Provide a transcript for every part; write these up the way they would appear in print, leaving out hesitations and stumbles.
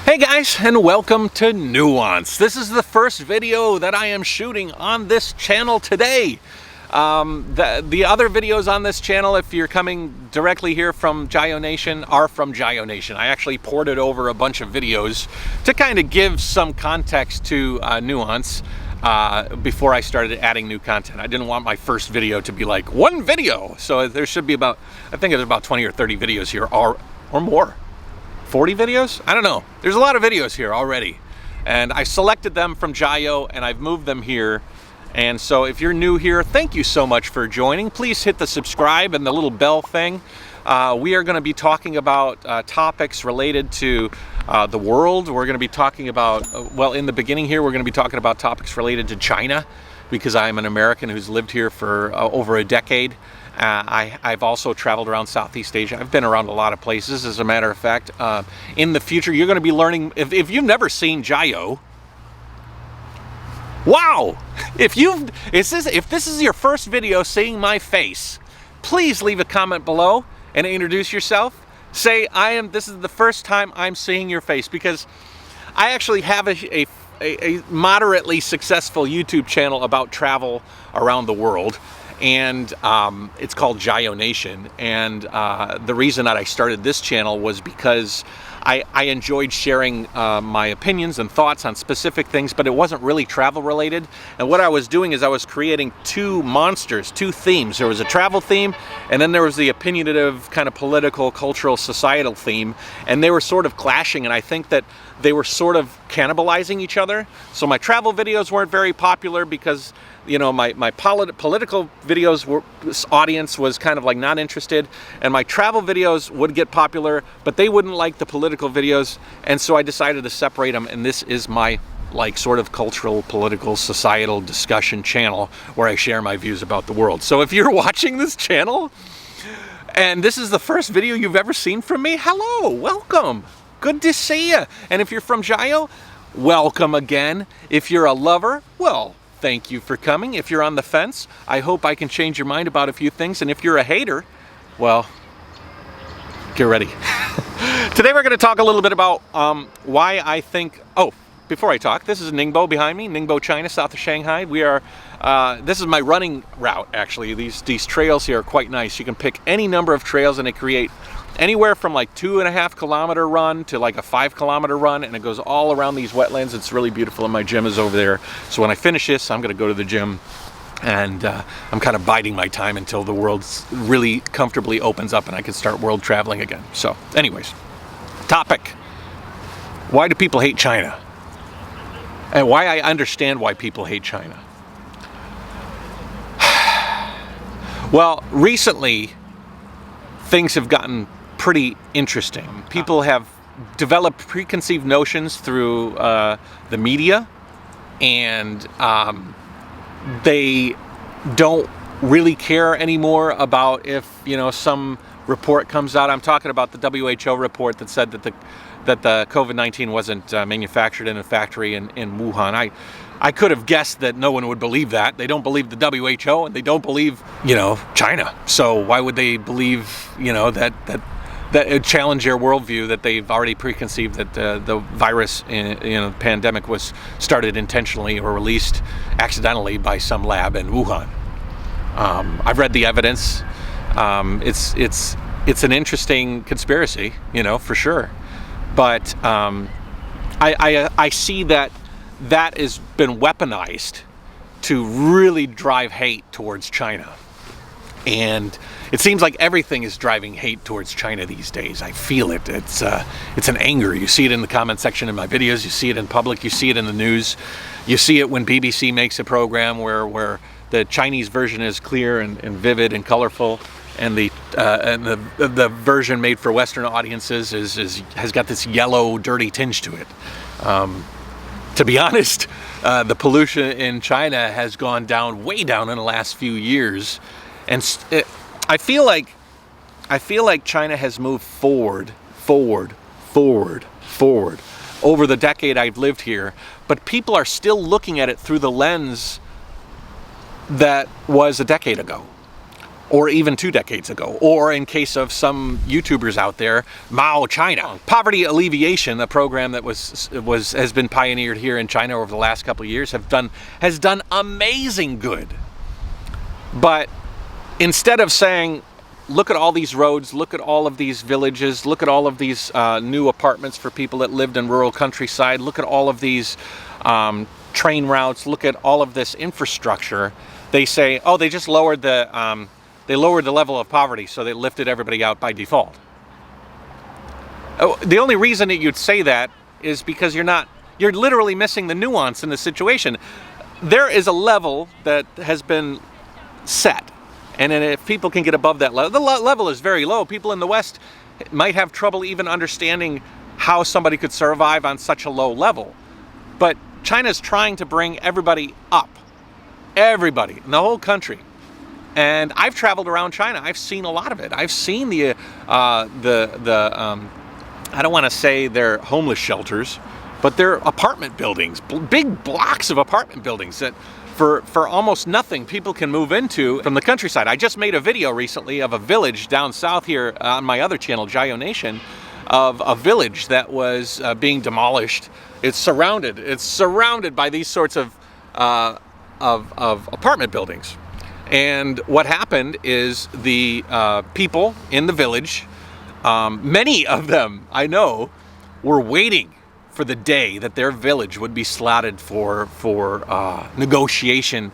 Hey guys, and welcome to Nuance. This is the first video that I am shooting on this channel today. The other videos on this channel, if you're coming directly here from Jio Nation, are from Jio Nation. I actually ported over a bunch of videos to kind of give some context to Nuance before I started adding new content. I didn't want my first video to be like one video. So there should be about, I think there's about 20 or 30 videos here or more. 40 videos? I don't know. There's a lot of videos here already. And I selected them from Jio and I've moved them here. And so if you're new here, thank you so much for joining. Please hit the subscribe and the little bell thing. We are going to be talking about topics related to the world. We're going to be talking about, well, in the beginning here, we're going to be talking about topics related to China, because I'm an American who's lived here for over a decade. I've also traveled around Southeast Asia. I've been around a lot of places, as a matter of fact. In the future, you're going to be learning, if you've never seen Jio, wow! If this is your first video seeing my face, please leave a comment below and introduce yourself. Say, this is the first time I'm seeing your face, because I actually have a moderately successful YouTube channel about travel around the world. And it's called Jio Nation, and the reason that I started this channel was because I enjoyed sharing my opinions and thoughts on specific things, but it wasn't really travel related. And what I was doing is I was creating two themes. There was a travel theme, and then there was the opinionative kind of political, cultural, societal theme, and they were sort of clashing, and I think that they were sort of cannibalizing each other. So my travel videos weren't very popular because, you know, my political videos audience was kind of like not interested, and my travel videos would get popular, but they wouldn't like the political videos, and so I decided to separate them, and this is my like sort of cultural, political, societal discussion channel where I share my views about the world. So if you're watching this channel and this is the first video you've ever seen from me, hello, welcome, good to see you. And if you're from Jio, welcome again. If you're a lover, well, thank you for coming. If you're on the fence, I hope I can change your mind about a few things. And if you're a hater, well, get ready. Today we're going to talk a little bit about why I think, before I talk, this is Ningbo behind me, Ningbo, China, south of Shanghai. We are, this is my running route, actually. These trails here are quite nice. You can pick any number of trails and they create anywhere from like 2.5 kilometer run to like a 5 kilometer run, and it goes all around these wetlands. It's really beautiful, and my gym is over there. So when I finish this, I'm going to go to the gym, and I'm kind of biding my time until the world really comfortably opens up and I can start world traveling again. So anyways, topic: why do people hate China? And why I understand why people hate China. Well, recently things have gotten pretty interesting. People have developed preconceived notions through the media, and they don't really care anymore about if, you know, some report comes out. I'm talking about the WHO report that said that the COVID-19 wasn't manufactured in a factory in Wuhan. I could have guessed that no one would believe that. They don't believe the WHO, and they don't believe, you know, China. So why would they believe, you know, that it challenge their worldview that they've already preconceived that the virus, pandemic was started intentionally or released accidentally by some lab in Wuhan? I've read the evidence. It's an interesting conspiracy, you know, for sure. But I see that has been weaponized to really drive hate towards China. And it seems like everything is driving hate towards China these days. I feel it. It's an anger. You see it in the comment section in my videos. You see it in public. You see it in the news. You see it when BBC makes a program where the Chinese version is clear and vivid and colorful, and the version made for Western audiences has got this yellow, dirty tinge to it. To be honest, the pollution in China has gone down, way down in the last few years, and I feel like China has moved forward over the decade I've lived here, but people are still looking at it through the lens that was a decade ago. or even 2 decades ago, or in case of some YouTubers out there, Mao China. Poverty alleviation, a program that has been pioneered here in China over the last couple of years, has done amazing good. But instead of saying, look at all these roads, look at all of these villages, look at all of these new apartments for people that lived in rural countryside, look at all of these train routes, look at all of this infrastructure, they say, oh, they just lowered the level of poverty, so they lifted everybody out by default. Oh, the only reason that you'd say that is because you're literally missing the nuance in the situation. There is a level that has been set, and then if people can get above that level, the level is very low. People in the West might have trouble even understanding how somebody could survive on such a low level. But China's trying to bring everybody up. Everybody in the whole country. And I've traveled around China. I've seen a lot of it. I've seen the I don't want to say they're homeless shelters, but they're apartment buildings, big blocks of apartment buildings that for almost nothing people can move into from the countryside. I just made a video recently of a village down south here on my other channel, Jayo Nation, of a village that was being demolished. It's surrounded by these sorts of apartment buildings. And what happened is the people in the village, many of them I know, were waiting for the day that their village would be slotted for negotiation,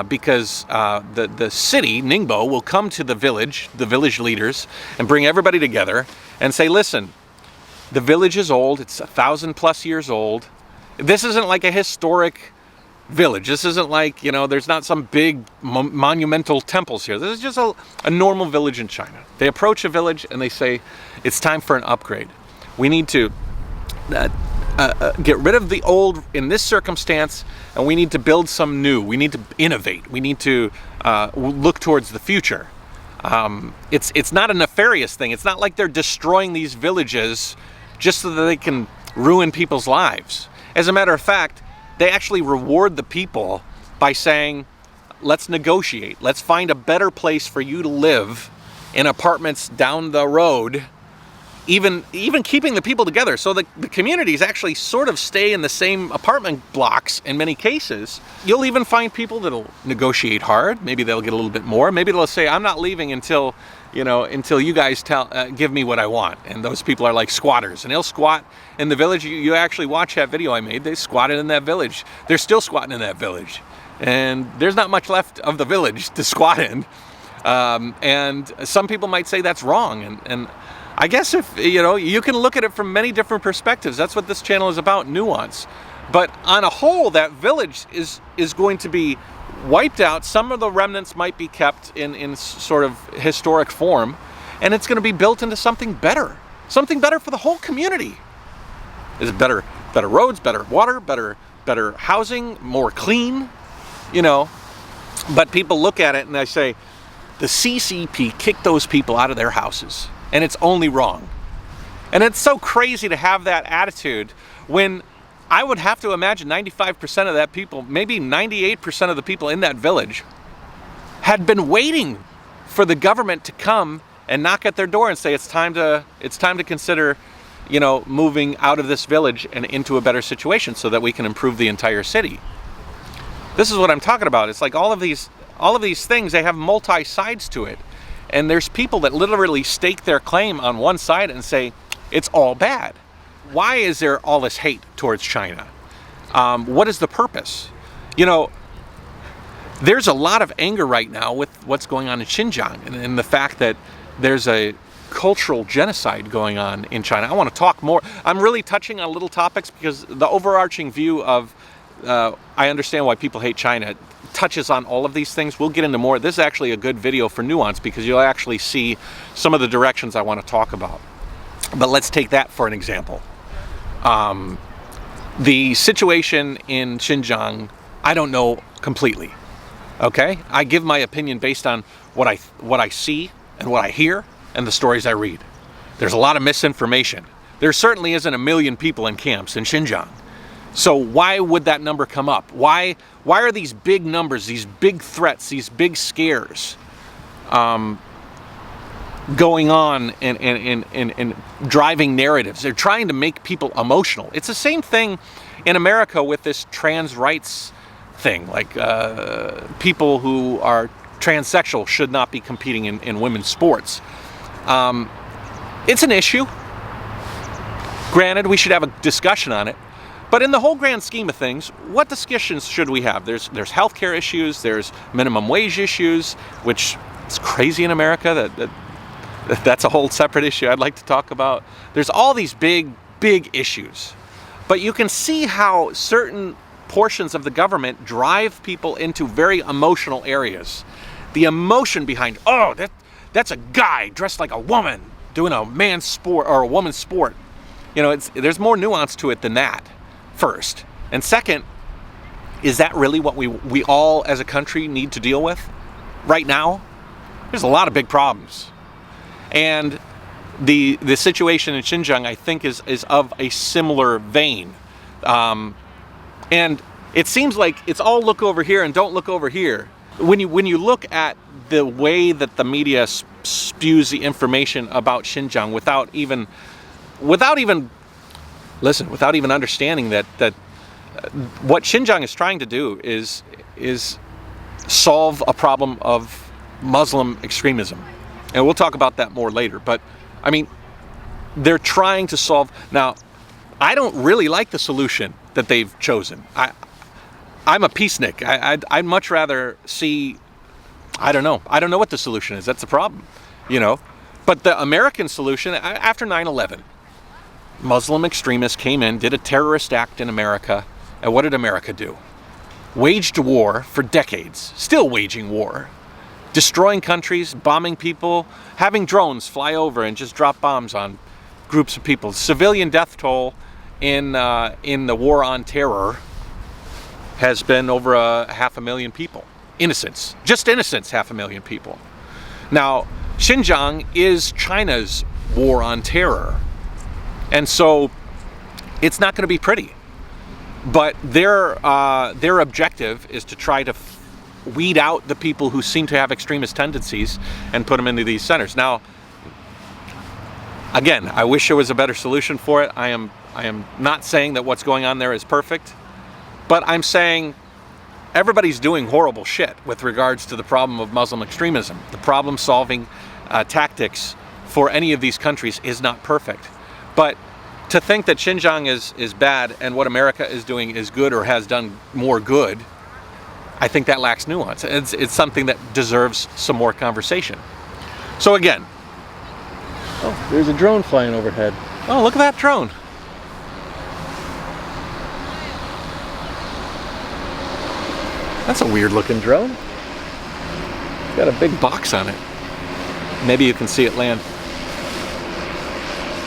because the city, Ningbo, will come to the village leaders, and bring everybody together and say, listen, the village is old, it's 1,000+ years old. This isn't like a historic village. This isn't like, there's not some big monumental temples here. This is just a normal village in China. They approach a village and they say, it's time for an upgrade. We need to get rid of the old in this circumstance, and we need to build some new. We need to innovate. We need to look towards the future. It's not a nefarious thing. It's not like they're destroying these villages just so that they can ruin people's lives. As a matter of fact, they actually reward the people by saying, let's negotiate. Let's find a better place for you to live in apartments down the road, even keeping the people together. So the communities actually sort of stay in the same apartment blocks in many cases. You'll even find people that'll negotiate hard. Maybe they'll get a little bit more. Maybe they'll say, I'm not leaving until you guys give me what I want. And those people are like squatters, and they'll squat in the village. You actually watch that video I made. They squatted in that village. They're still squatting in that village. And there's not much left of the village to squat in. And some people might say that's wrong. And I guess if, you can look at it from many different perspectives. That's what this channel is about, nuance. But on a whole, that village is going to be wiped out. Some of the remnants might be kept in sort of historic form, and it's going to be built into something better for the whole community. Is it better roads, better water, better housing, more clean, But people look at it and they say, the CCP kicked those people out of their houses, and it's only wrong. And it's so crazy to have that attitude when I would have to imagine 95% of that people, maybe 98% of the people in that village had been waiting for the government to come and knock at their door and say, it's time to consider, moving out of this village and into a better situation so that we can improve the entire city. This is what I'm talking about. It's like all of these things, they have multi-sides to it. And there's people that literally stake their claim on one side and say, it's all bad. Why is there all this hate towards China? What is the purpose? There's a lot of anger right now with what's going on in Xinjiang and the fact that there's a cultural genocide going on in China. I want to talk more. I'm really touching on little topics because the overarching view of I understand why people hate China touches on all of these things. We'll get into more. This is actually a good video for nuance because you'll actually see some of the directions I want to talk about. But let's take that for an example. The situation in Xinjiang, I don't know completely. Okay? I give my opinion based on what I see and what I hear and the stories I read. There's a lot of misinformation. There certainly isn't 1 million people in camps in Xinjiang. So why would that number come up? Why are these big numbers, these big threats, these big scares going on and driving narratives. They're trying to make people emotional. It's the same thing in America with this trans rights thing. Like people who are transsexual should not be competing in women's sports. It's an issue. Granted, we should have a discussion on it. But in the whole grand scheme of things, what discussions should we have? There's healthcare issues, there's minimum wage issues, which is crazy in America. That's a whole separate issue I'd like to talk about. There's all these big issues. But you can see how certain portions of the government drive people into very emotional areas. The emotion behind, oh, that's a guy dressed like a woman doing a man's sport or a woman's sport. You know, there's more nuance to it than that, first. And second, is that really what we all as a country need to deal with right now? There's a lot of big problems. And the situation in Xinjiang, I think, is of a similar vein. And it seems like it's all look over here and don't look over here. When you look at the way that the media spews the information about Xinjiang without even understanding that what Xinjiang is trying to do is solve a problem of Muslim extremism. And we'll talk about that more later. But, I mean, they're trying to solve... Now, I don't really like the solution that they've chosen. I'm a peacenik. I'd much rather see... I don't know what the solution is. That's the problem, you know. But the American solution, after 9/11, Muslim extremists came in, did a terrorist act in America, and what did America do? Waged war for decades, still waging war. Destroying countries, bombing people, having drones fly over and just drop bombs on groups of people. Civilian death toll in the war on terror has been over 500,000 people. Innocents, just innocents, 500,000 people. Now, Xinjiang is China's war on terror. And so it's not going to be pretty. But their objective is to try to weed out the people who seem to have extremist tendencies and put them into these centers. Now, again, I wish there was a better solution for it. I am not saying that what's going on there is perfect, but I'm saying everybody's doing horrible shit with regards to the problem of Muslim extremism. The problem-solving tactics for any of these countries is not perfect. But to think that Xinjiang is bad and what America is doing is good or has done more good, I think that lacks nuance. It's something that deserves some more conversation. So again, oh, there's a drone flying overhead. Oh, look at that drone. That's a weird looking drone. It's got a big box on it. Maybe you can see it land.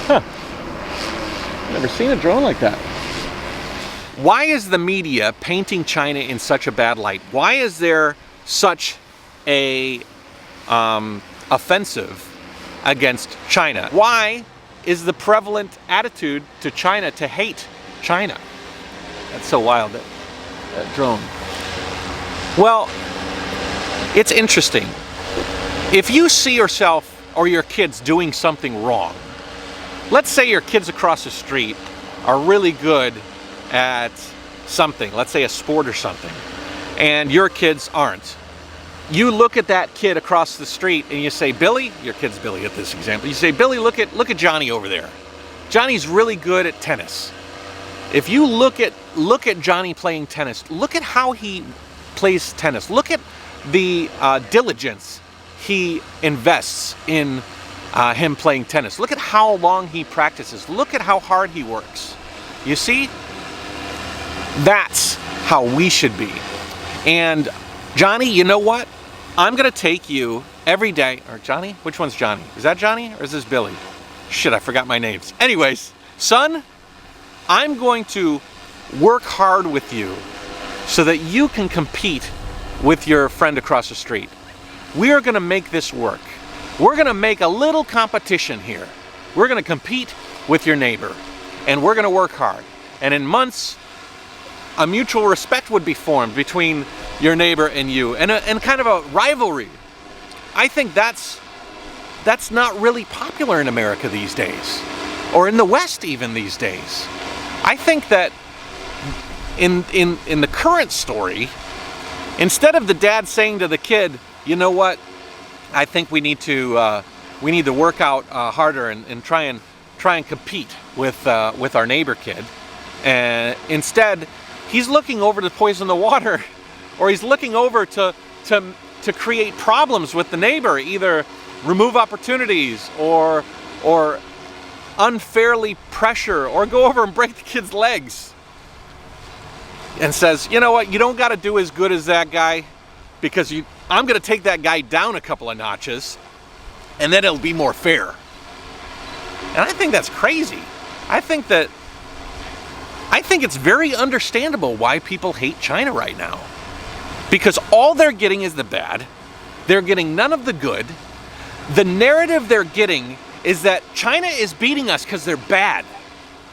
Huh. Never seen a drone like that. Why is the media painting China in such a bad light? Why is there such a offensive against China? Why is the prevalent attitude to China to hate China? That's so wild, that drone. Well, it's interesting. If you see yourself or your kids doing something wrong, let's say your kids across the street are really good at something, let's say a sport or something, and your kids aren't. You look at that kid across the street and you say, Billy, your kid's Billy at this example, you say, Billy, look at Johnny over there. Johnny's really good at tennis. If you look at Johnny playing tennis, look at how he plays tennis. Look at the diligence he invests in him playing tennis. Look at how long he practices. Look at how hard he works. You see? That's how we should be. And Johnny, you know what? I'm going to take you every day. Or Johnny? Which one's Johnny? Is that Johnny or is this Billy? Shit, I forgot my names. Anyways, son, I'm going to work hard with you so that you can compete with your friend across the street. We are going to make this work. We're going to make a little competition here. We're going to compete with your neighbor, and we're going to work hard. And in months, a mutual respect would be formed between your neighbor and you, and kind of a rivalry. I think that's not really popular in America these days, or in the West even these days. I think that in the current story, instead of the dad saying to the kid, you know what, I think we need to work out harder and try and compete with our neighbor kid, and instead he's looking over to poison the water, or he's looking over to create problems with the neighbor, either remove opportunities or unfairly pressure, or go over and break the kid's legs, and says, you know what, you don't got to do as good as that guy, because I'm going to take that guy down a couple of notches, and then it'll be more fair. And I think that's crazy. I think it's very understandable why people hate China right now. Because all they're getting is the bad. They're getting none of the good. The narrative they're getting is that China is beating us because they're bad.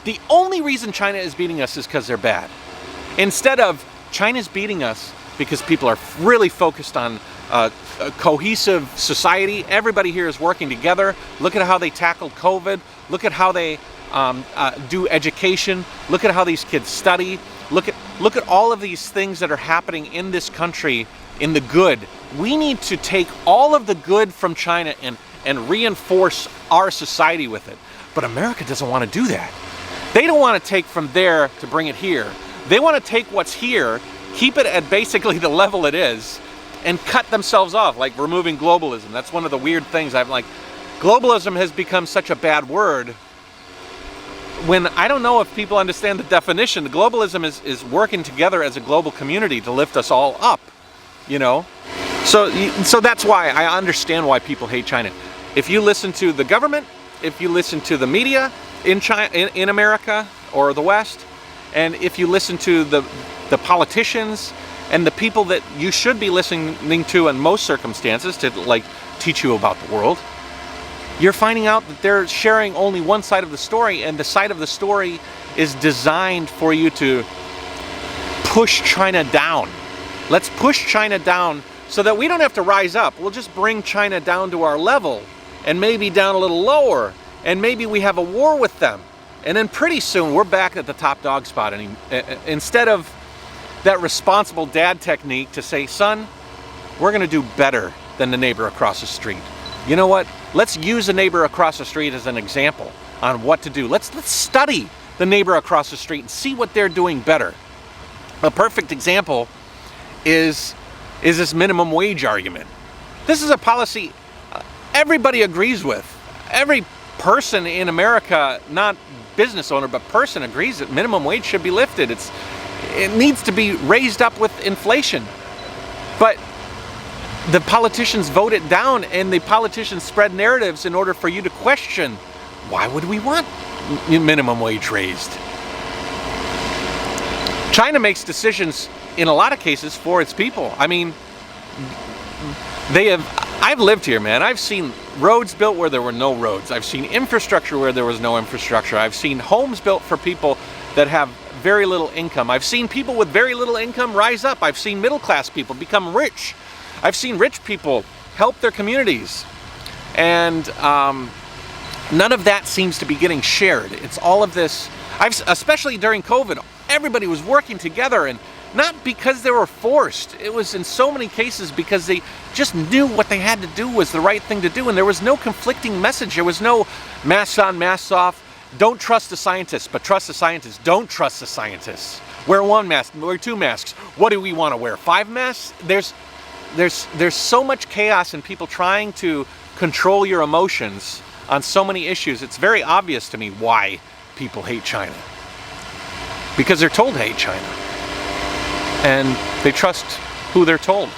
The only reason China is beating us is because they're bad. Instead of China's beating us because people are really focused on a cohesive society. Everybody here is working together. Look at how they tackled COVID. Look at how they do education. Look at how these kids study. Look at all of these things that are happening in this country in the good. We need to take all of the good from China and reinforce our society with it. But America doesn't want to do that. They don't want to take from there to bring it here. They want to take what's here, keep it at basically the level it is, and cut themselves off, like removing globalism. That's one of the weird things. I'm like, globalism has become such a bad word, when I don't know if people understand the definition. Globalism is working together as a global community to lift us all up, you know? So that's why I understand why people hate China. If you listen to the government, if you listen to the media in China, in America or the West, and if you listen to the politicians and the people that you should be listening to in most circumstances to like teach you about the world, you're finding out that they're sharing only one side of the story, and the side of the story is designed for you to push China down. Let's push China down so that we don't have to rise up. We'll just bring China down to our level, and maybe down a little lower, and maybe we have a war with them. And then pretty soon we're back at the top dog spot. And instead of that responsible dad technique to say, son, we're gonna do better than the neighbor across the street. You know what? Let's use the neighbor across the street as an example on what to do. Let's study the neighbor across the street and see what they're doing better. A perfect example is this minimum wage argument. This is a policy everybody agrees with. Every person in America, not business owner, but person, agrees that minimum wage should be lifted. It needs to be raised up with inflation. But the politicians vote it down, and the politicians spread narratives in order for you to question, why would we want minimum wage raised? China makes decisions in a lot of cases for its people. I mean, I've lived here, man. I've seen roads built where there were no roads. I've seen infrastructure where there was no infrastructure. I've seen homes built for people that have very little income. I've seen people with very little income rise up. I've seen middle class people become rich. I've seen rich people help their communities. And none of that seems to be getting shared. It's all of this, especially during COVID, everybody was working together, and not because they were forced. It was in so many cases because they just knew what they had to do was the right thing to do, and there was no conflicting message. There was no masks on, masks off. Don't trust the scientists, but trust the scientists. Don't trust the scientists. Wear one mask, wear two masks. What do we want to wear? 5 masks? There's so much chaos and people trying to control your emotions on so many issues. It's very obvious to me why people hate China. Because they're told to hate China. And they trust who they're told.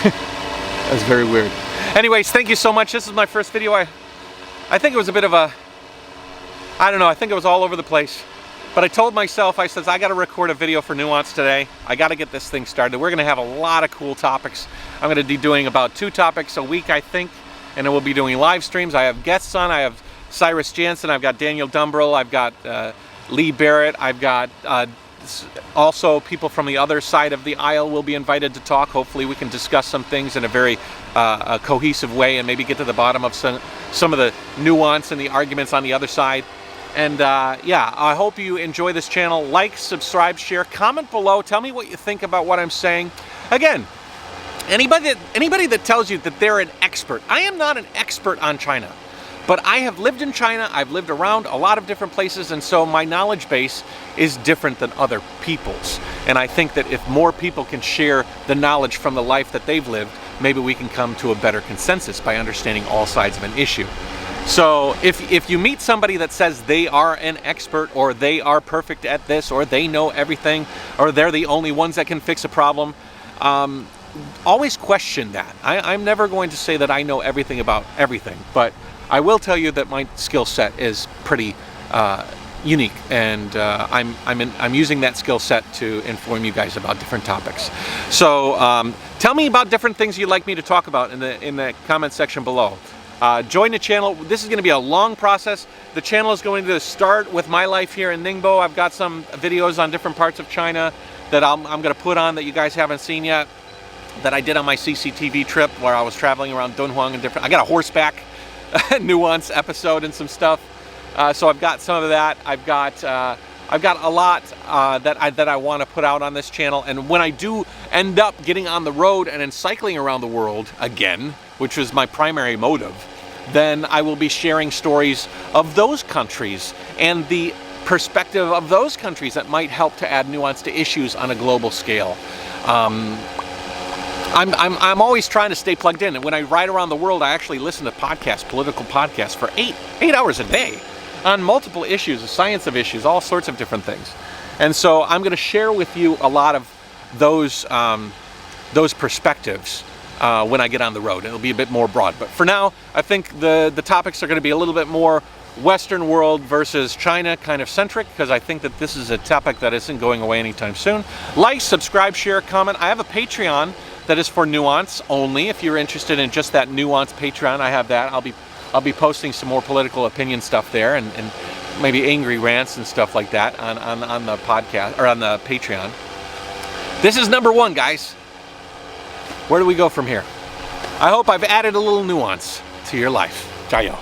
That's very weird. Anyways, thank you so much. This is my first video. I think it was a bit of a, I don't know, I think it was all over the place. But I told myself, I said, I got to record a video for Nuance today. I got to get this thing started. We're going to have a lot of cool topics. I'm going to be doing about 2 topics a week, I think. And then we'll be doing live streams. I have guests on. I have Cyrus Jansen. I've got Daniel Dumbrell. I've got Lee Barrett. I've got Also, people from the other side of the aisle will be invited to talk. Hopefully we can discuss some things in a very a cohesive way and maybe get to the bottom of some of the nuance and the arguments on the other side. And yeah, I hope you enjoy this channel. Like, subscribe, share, comment below. Tell me what you think about what I'm saying. Again, anybody that tells you that they're an expert, I am not an expert on China. But I have lived in China, I've lived around a lot of different places, and so my knowledge base is different than other people's. And I think that if more people can share the knowledge from the life that they've lived, maybe we can come to a better consensus by understanding all sides of an issue. So if you meet somebody that says they are an expert, or they are perfect at this, or they know everything, or they're the only ones that can fix a problem, always question that. I'm never going to say that I know everything about everything, but I will tell you that my skill set is pretty unique, and I'm using that skill set to inform you guys about different topics. So tell me about different things you'd like me to talk about in the comment section below. Join the channel. This is going to be a long process. The channel is going to start with my life here in Ningbo. I've got some videos on different parts of China that I'm going to put on that you guys haven't seen yet, that I did on my CCTV trip where I was traveling around Dunhuang and different. I got a horseback Nuance episode and some stuff, so I've got some of that. I've got a lot that I want to put out on this channel, and when I do end up getting on the road and cycling around the world again, which was my primary motive, then I will be sharing stories of those countries and the perspective of those countries that might help to add nuance to issues on a global scale. I'm always trying to stay plugged in, and when I ride around the world, I actually listen to podcasts, political podcasts, for eight hours a day on multiple issues, the science of issues, all sorts of different things. And so I'm going to share with you a lot of those perspectives when I get on the road. It'll be a bit more broad, but for now, I think the topics are going to be a little bit more Western world versus China kind of centric, because I think that this is a topic that isn't going away anytime soon. Like, subscribe, share, comment. I have a Patreon that is for nuance only. If you're interested in just that nuance Patreon, I have that. I'll be posting some more political opinion stuff there, and maybe angry rants and stuff like that on the podcast, or on the Patreon. This is number one, guys. Where do we go from here? I hope I've added a little nuance to your life. Jayo.